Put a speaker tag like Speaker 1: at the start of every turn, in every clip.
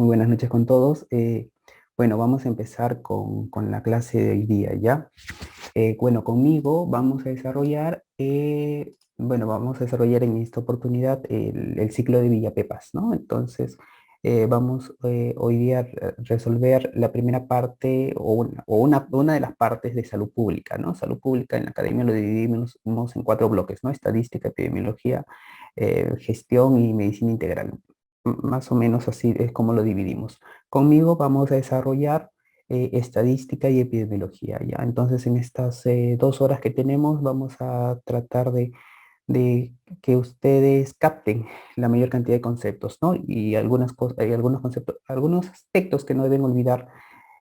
Speaker 1: Muy buenas noches con todos. Bueno, vamos a empezar con la clase de hoy día, ¿ya? Bueno, conmigo vamos a desarrollar, vamos a desarrollar en esta oportunidad el ciclo de Villapepas, ¿no? Entonces, vamos hoy día a resolver la primera parte o una de las partes de salud pública, ¿no? Salud pública en la academia lo dividimos en cuatro bloques, ¿no? Estadística, epidemiología, gestión y medicina integral. Más o menos así es como lo dividimos. Conmigo vamos a desarrollar estadística y epidemiología, ¿ya? Entonces, en estas 2 horas que tenemos, vamos a tratar de que ustedes capten la mayor cantidad de conceptos, ¿no? Y algunas cosas, hay algunos conceptos, algunos aspectos que no deben olvidar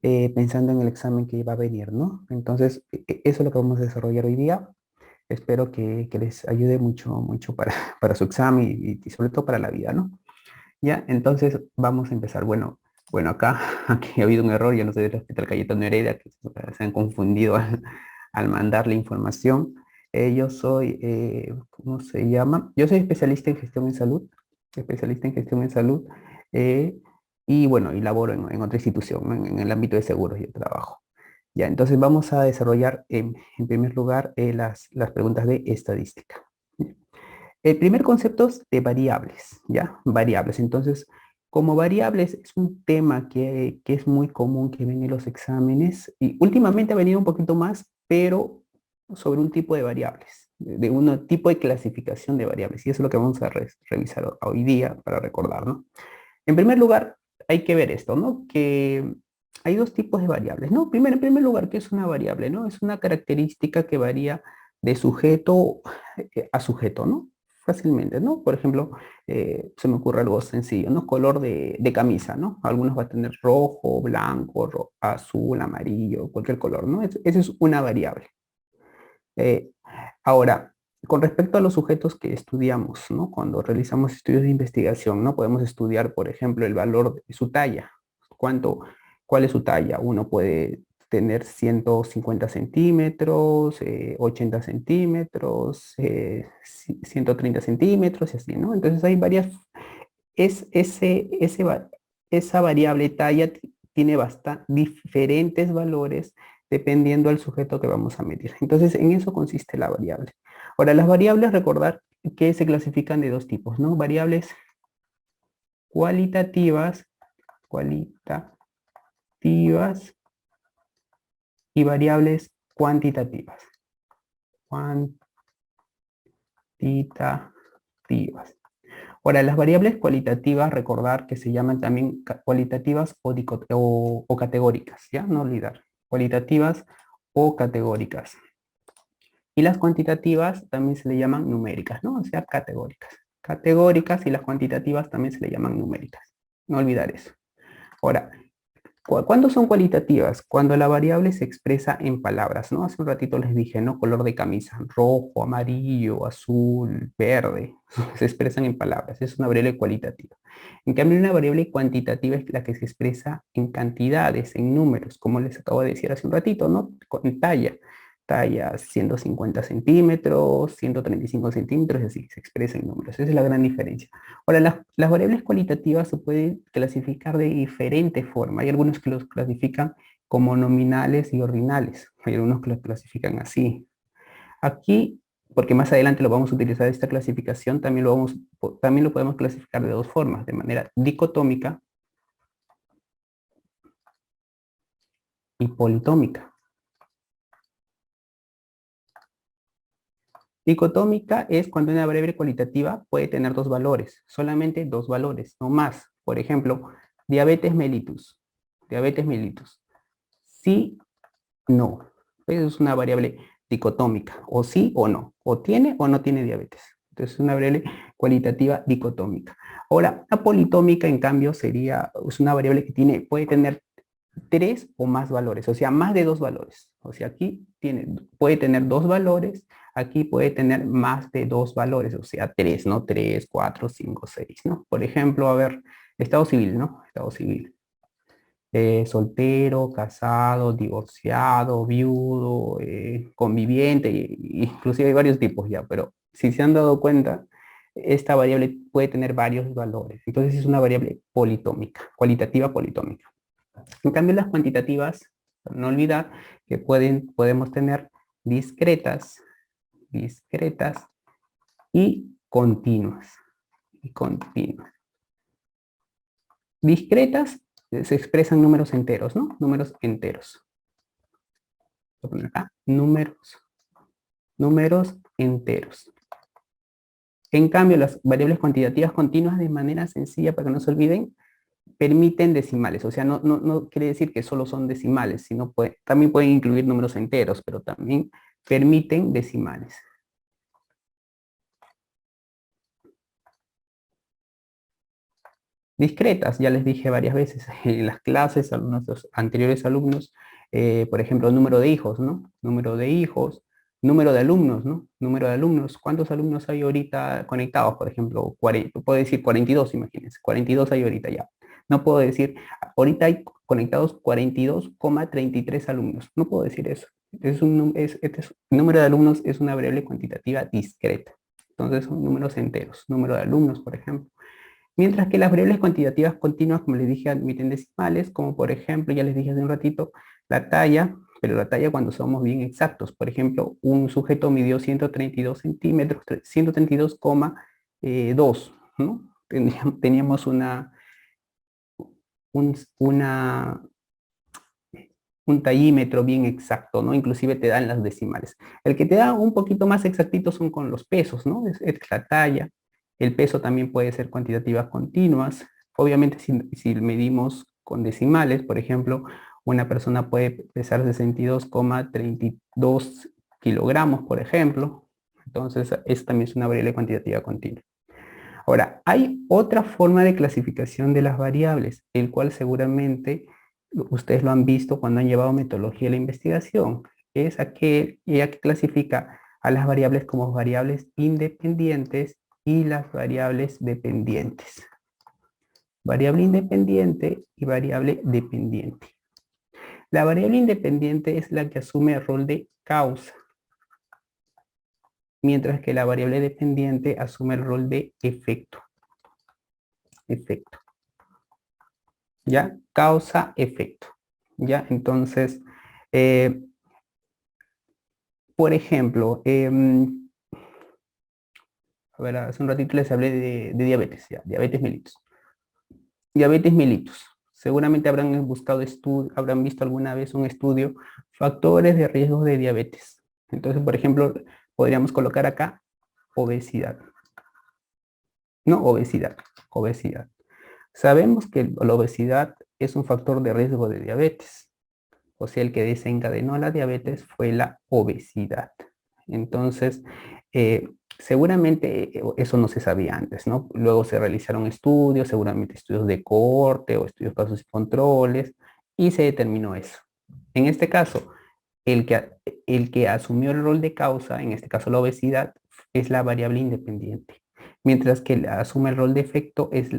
Speaker 1: pensando en el examen que va a venir, ¿no? Entonces, eso es lo que vamos a desarrollar hoy día. Espero que les ayude mucho, mucho para, para su examen y sobre todo para la vida, ¿no? Ya, entonces vamos a empezar. Bueno, acá, aquí ha habido un error, ya no sé del Hospital Cayetano Heredia, que se han confundido al mandar la información. Yo soy, ¿cómo se llama? Yo soy especialista en gestión en salud, especialista en gestión en salud, eh, y bueno, y laboro en otra institución, ¿no? En el ámbito de seguros yo trabajo. Ya, entonces vamos a desarrollar en primer lugar las preguntas de estadística. El primer concepto es de variables, ¿ya? Variables. Entonces, como variables es un tema que es muy común que ven en los exámenes y últimamente ha venido un poquito más, pero sobre un tipo de variables, de un tipo de clasificación de variables. Y eso es lo que vamos a revisar hoy día para recordar, ¿no? En primer lugar, hay que ver esto, ¿no? Que hay dos tipos de variables, ¿no? Primero, en primer lugar, ¿qué es una variable, no? Es una característica que varía de sujeto a sujeto, ¿no? Fácilmente, ¿no? Por ejemplo, se me ocurre algo sencillo, ¿no? Color de camisa, ¿no? Algunos va a tener rojo, blanco, azul, amarillo, cualquier color, ¿no? Esa es una variable. Eh, Ahora, con respecto a los sujetos que estudiamos, ¿no? Cuando realizamos estudios de investigación, ¿no? Podemos estudiar, por ejemplo, el valor de su talla. ¿Cuánto, ¿Cuál es su talla? Uno puede tener 150 centímetros, 80 centímetros, 130 centímetros y así, ¿no? Entonces hay varias, es, esa variable talla tiene diferentes valores dependiendo del sujeto que vamos a medir. Entonces, en eso consiste la variable. Ahora, las variables, recordar que se clasifican de dos tipos, ¿no? Variables cualitativas, cualitativas y variables cuantitativas, cuantitativas. Ahora, las variables cualitativas, recordar que se llaman también cualitativas o categóricas, ¿ya? No olvidar. Cualitativas o categóricas. Y las cuantitativas también se le llaman numéricas, ¿no? O sea, categóricas. Categóricas y las cuantitativas también se le llaman numéricas. No olvidar eso. Ahora, ¿cuándo son cualitativas? Cuando la variable se expresa en palabras, ¿no? Hace un ratito les dije, ¿no? Color de camisa, rojo, amarillo, azul, verde. Se expresan en palabras. Es una variable cualitativa. En cambio, una variable cuantitativa es la que se expresa en cantidades, en números, como les acabo de decir hace un ratito, ¿no? Con talla. Talla 150 centímetros, 135 centímetros, y así se expresa en números. Esa es la gran diferencia. Ahora, las variables cualitativas se pueden clasificar de diferente forma. Hay algunos que los clasifican como nominales y ordinales. Hay algunos que los clasifican así. Aquí, porque más adelante lo vamos a utilizar esta clasificación, también lo podemos clasificar de dos formas, de manera dicotómica y politómica. Dicotómica es cuando una variable cualitativa puede tener dos valores, solamente dos valores, no más. Por ejemplo, diabetes mellitus. Diabetes mellitus. Sí, no. Eso es una variable dicotómica, o sí o no, o tiene o no tiene diabetes. Entonces es una variable cualitativa dicotómica. Ahora, la politómica, en cambio, es una variable que puede tener tres o más valores, o sea, más de dos valores. O sea, puede tener dos valores, aquí puede tener más de dos valores, o sea, tres, ¿no? Tres, cuatro, cinco, seis, ¿no? Por ejemplo, a ver, estado civil, ¿no? Estado civil. Soltero, casado, divorciado, viudo, conviviente, inclusive hay varios tipos ya, pero si se han dado cuenta, esta variable puede tener varios valores. Entonces es una variable politómica, cualitativa politómica. En cambio, las cuantitativas, no olvidar que podemos tener discretas, discretas y continuas. Y continuas. Discretas se expresan números enteros, ¿no? Números enteros. Voy a poner acá, números enteros. En cambio, las variables cuantitativas continuas, de manera sencilla, para que no se olviden, permiten decimales. O sea, no quiere decir que solo son decimales, sino también pueden incluir números enteros, pero también permiten decimales. Discretas, ya les dije varias veces en las clases a nuestros anteriores alumnos, por ejemplo, número de hijos, ¿no? Número de hijos, número de alumnos, ¿no? Número de alumnos. ¿Cuántos alumnos hay ahorita conectados? Por ejemplo, 40, puedo decir 42, imagínense, 42 hay ahorita ya. No puedo decir, ahorita hay conectados 42,33 alumnos. No puedo decir eso. Número de alumnos es una variable cuantitativa discreta. Entonces son números enteros. Número de alumnos, por ejemplo. Mientras que las variables cuantitativas continuas, como les dije, admiten decimales, como por ejemplo, ya les dije hace un ratito, la talla, pero la talla cuando somos bien exactos. Por ejemplo, un sujeto midió 132 centímetros, 132,2, ¿no? Teníamos un, una, un tallímetro bien exacto, ¿no? Inclusive te dan las decimales. El que te da un poquito más exactito son con los pesos, ¿no? Es la talla. El peso también puede ser cuantitativas continuas. Obviamente, si medimos con decimales, por ejemplo, una persona puede pesar 62,32 kilogramos, por ejemplo. Entonces, eso también es una variable cuantitativa continua. Ahora, hay otra forma de clasificación de las variables, el cual seguramente ustedes lo han visto cuando han llevado metodología de la investigación. Es aquella que clasifica a las variables como variables independientes y las variables dependientes. Variable independiente y variable dependiente. La variable independiente es la que asume el rol de causa, mientras que la variable dependiente asume el rol de efecto. Efecto. ¿Ya? Causa-efecto. ¿Ya? Entonces, por ejemplo, a ver, hace un ratito les hablé de diabetes, ¿ya? Diabetes mellitus. Diabetes mellitus. Seguramente habrán buscado habrán visto alguna vez un estudio, factores de riesgo de diabetes. Entonces, por ejemplo, podríamos colocar acá obesidad. No, obesidad, obesidad. Sabemos que la obesidad es un factor de riesgo de diabetes. O sea, el que desencadenó la diabetes fue la obesidad. Entonces, seguramente eso no se sabía antes, ¿no? Luego se realizaron estudios, seguramente estudios de cohorte o estudios casos y controles, y se determinó eso. En este caso, el que asumió el rol de causa, en este caso la obesidad, es la variable independiente, mientras que asume el rol de efecto es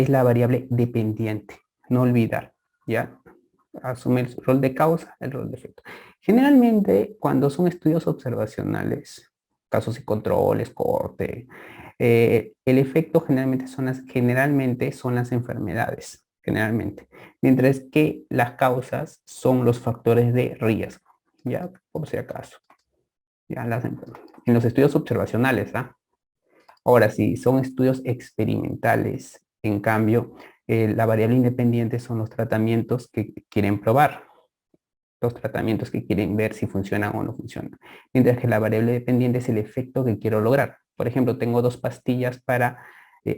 Speaker 1: la variable dependiente. No olvidar, ¿ya? Asume el rol de causa, el rol de efecto. Generalmente, cuando son estudios observacionales, casos y controles, corte, el efecto generalmente son las enfermedades, generalmente, mientras que las causas son los factores de riesgo, ya, por si acaso, ya en los estudios observacionales, ¿ah? Ahora, si son estudios experimentales, en cambio, la variable independiente son los tratamientos que quieren probar, los tratamientos que quieren ver si funcionan o no funcionan. Mientras que la variable dependiente es el efecto que quiero lograr. Por ejemplo, tengo dos pastillas para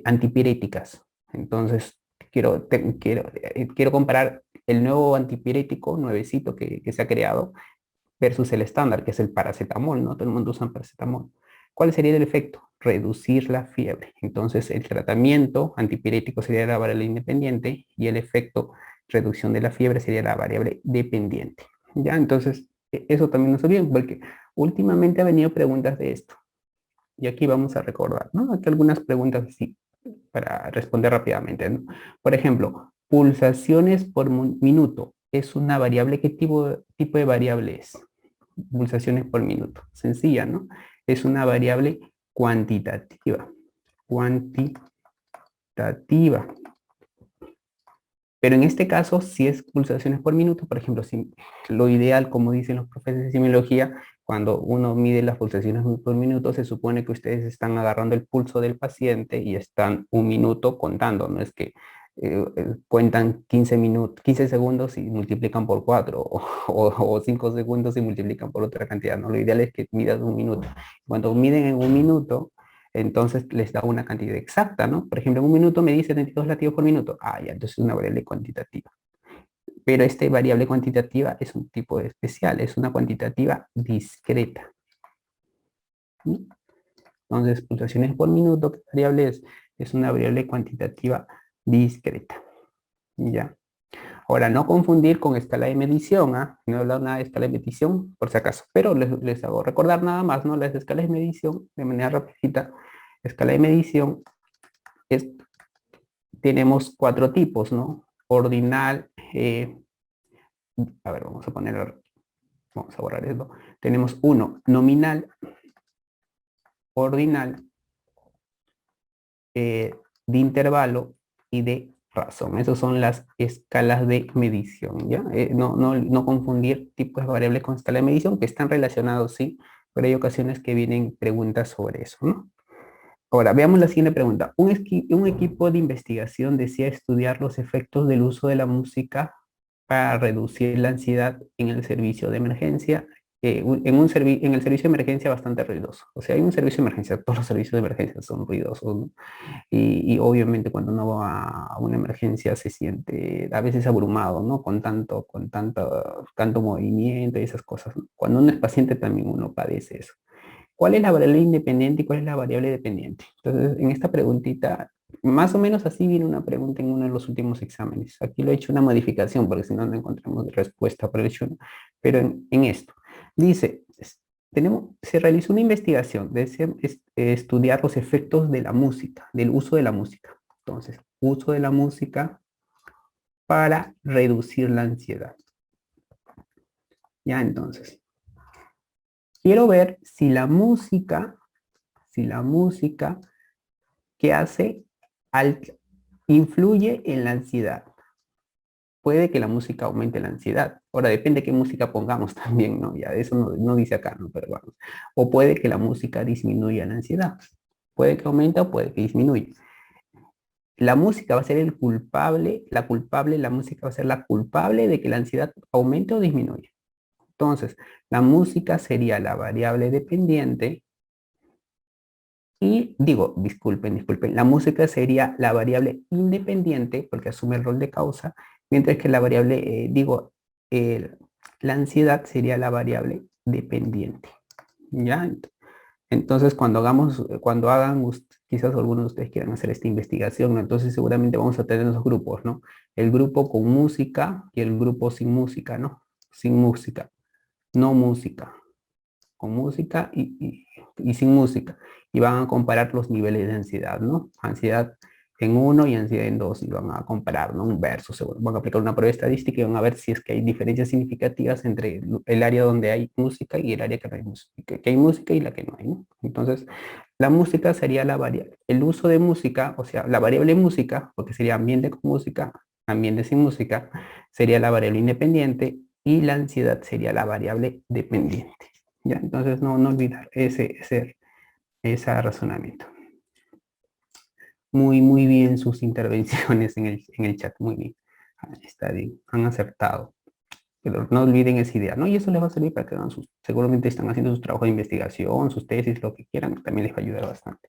Speaker 1: antipiréticas. Entonces, quiero comparar el nuevo antipirético, nuevecito que se ha creado, versus el estándar, que es el paracetamol, ¿no? Todo el mundo usa paracetamol. ¿Cuál sería el efecto? Reducir la fiebre. Entonces, el tratamiento antipirético sería la variable independiente y el efecto reducción de la fiebre sería la variable dependiente. ¿Ya? Entonces, eso también no está bien, porque últimamente ha venido preguntas de esto. Y aquí vamos a recordar, ¿no? Aquí algunas preguntas así para responder rápidamente, ¿no? Por ejemplo, pulsaciones por minuto. ¿Es una variable? ¿Qué tipo de variable es? Pulsaciones por minuto. Sencilla, ¿no? Es una variable cuantitativa. Cuantitativa. Pero en este caso, si es pulsaciones por minuto, por ejemplo, si lo ideal, como dicen los profesores de semiología, cuando uno mide las pulsaciones por minuto, se supone que ustedes están agarrando el pulso del paciente y están un minuto contando, no es que cuentan 15 minutos, 15 segundos y multiplican por 4 o 5 segundos y multiplican por otra cantidad, ¿no? Lo ideal es que midas un minuto. Cuando miden en un minuto, entonces les da una cantidad exacta, ¿no? Por ejemplo, en un minuto me dice 72 latidos por minuto. Ah, ya, entonces es una variable cuantitativa. Pero esta variable cuantitativa es un tipo especial, es una cuantitativa discreta. ¿Sí? Entonces, pulsaciones por minuto, ¿qué variable es? Es una variable cuantitativa discreta. ¿Ya? Ahora, no confundir con escala de medición, ¿ah? No he hablado nada de escala de medición, por si acaso, pero les hago recordar nada más, ¿no? Las escalas de medición, de manera rapidita, escala de medición es, tenemos 4 tipos, ¿no? Ordinal, a ver, vamos a borrar esto. Tenemos uno, nominal, ordinal, de intervalo y de razón. Esas son las escalas de medición, ¿ya? No confundir tipos de variables con escala de medición, que están relacionados, sí, pero hay ocasiones que vienen preguntas sobre eso, ¿no? Ahora, veamos la siguiente pregunta. Un equipo de investigación desea estudiar los efectos del uso de la música para reducir la ansiedad en el servicio de emergencia, en el servicio de emergencia bastante ruidoso. O sea, hay un servicio de emergencia, todos los servicios de emergencia son ruidosos, ¿no? Y obviamente cuando uno va a una emergencia se siente a veces abrumado, ¿no? Tanto movimiento y esas cosas, ¿no? Cuando uno es paciente también uno padece eso. ¿Cuál es la variable independiente y cuál es la variable dependiente? Entonces, en esta preguntita, más o menos así viene una pregunta en uno de los últimos exámenes. Aquí lo he hecho una modificación porque si no, no encontramos respuesta por el hecho, ¿no? Pero en esto, dice, se realizó una investigación de estudiar los efectos de la música, del uso de la música. Entonces, uso de la música para reducir la ansiedad. Ya, entonces, quiero ver si la música que hace influye en la ansiedad. Puede que la música aumente la ansiedad. Ahora depende de qué música pongamos también, ¿no? Ya eso no dice acá, ¿no? Pero vamos. O puede que la música disminuya la ansiedad. Puede que aumente o puede que disminuya. La música va a ser el culpable, la música va a ser la culpable de que la ansiedad aumente o disminuya. Entonces, la música sería la variable dependiente. Y digo, disculpen, la música sería la variable independiente porque asume el rol de causa, mientras que la variable, la ansiedad sería la variable dependiente. ¿Ya? Entonces, cuando hagan, quizás algunos de ustedes quieran hacer esta investigación, ¿no? Entonces seguramente vamos a tener dos grupos, ¿no? El grupo con música y el grupo sin música, ¿no? Sin música, no música, con música y sin música. Y van a comparar los niveles de ansiedad, ¿no? Ansiedad en uno y ansiedad en dos, y van a comparar, ¿no? Un verso, seguro. Van a aplicar una prueba estadística y van a ver si es que hay diferencias significativas entre el área donde hay música y el área que no hay música, que hay música y la que no hay, ¿no? Entonces, la música sería la variable. El uso de música, o sea, la variable música, porque sería ambiente con música, ambiente sin música, sería la variable independiente y la ansiedad sería la variable dependiente. ¿Ya? Entonces, no olvidar ese razonamiento. Muy bien sus intervenciones en el chat, muy bien. Está bien, han acertado. Pero no olviden esa idea, ¿no? Y eso les va a servir para que hagan seguramente están haciendo su trabajo de investigación, sus tesis, lo que quieran, también les va a ayudar bastante.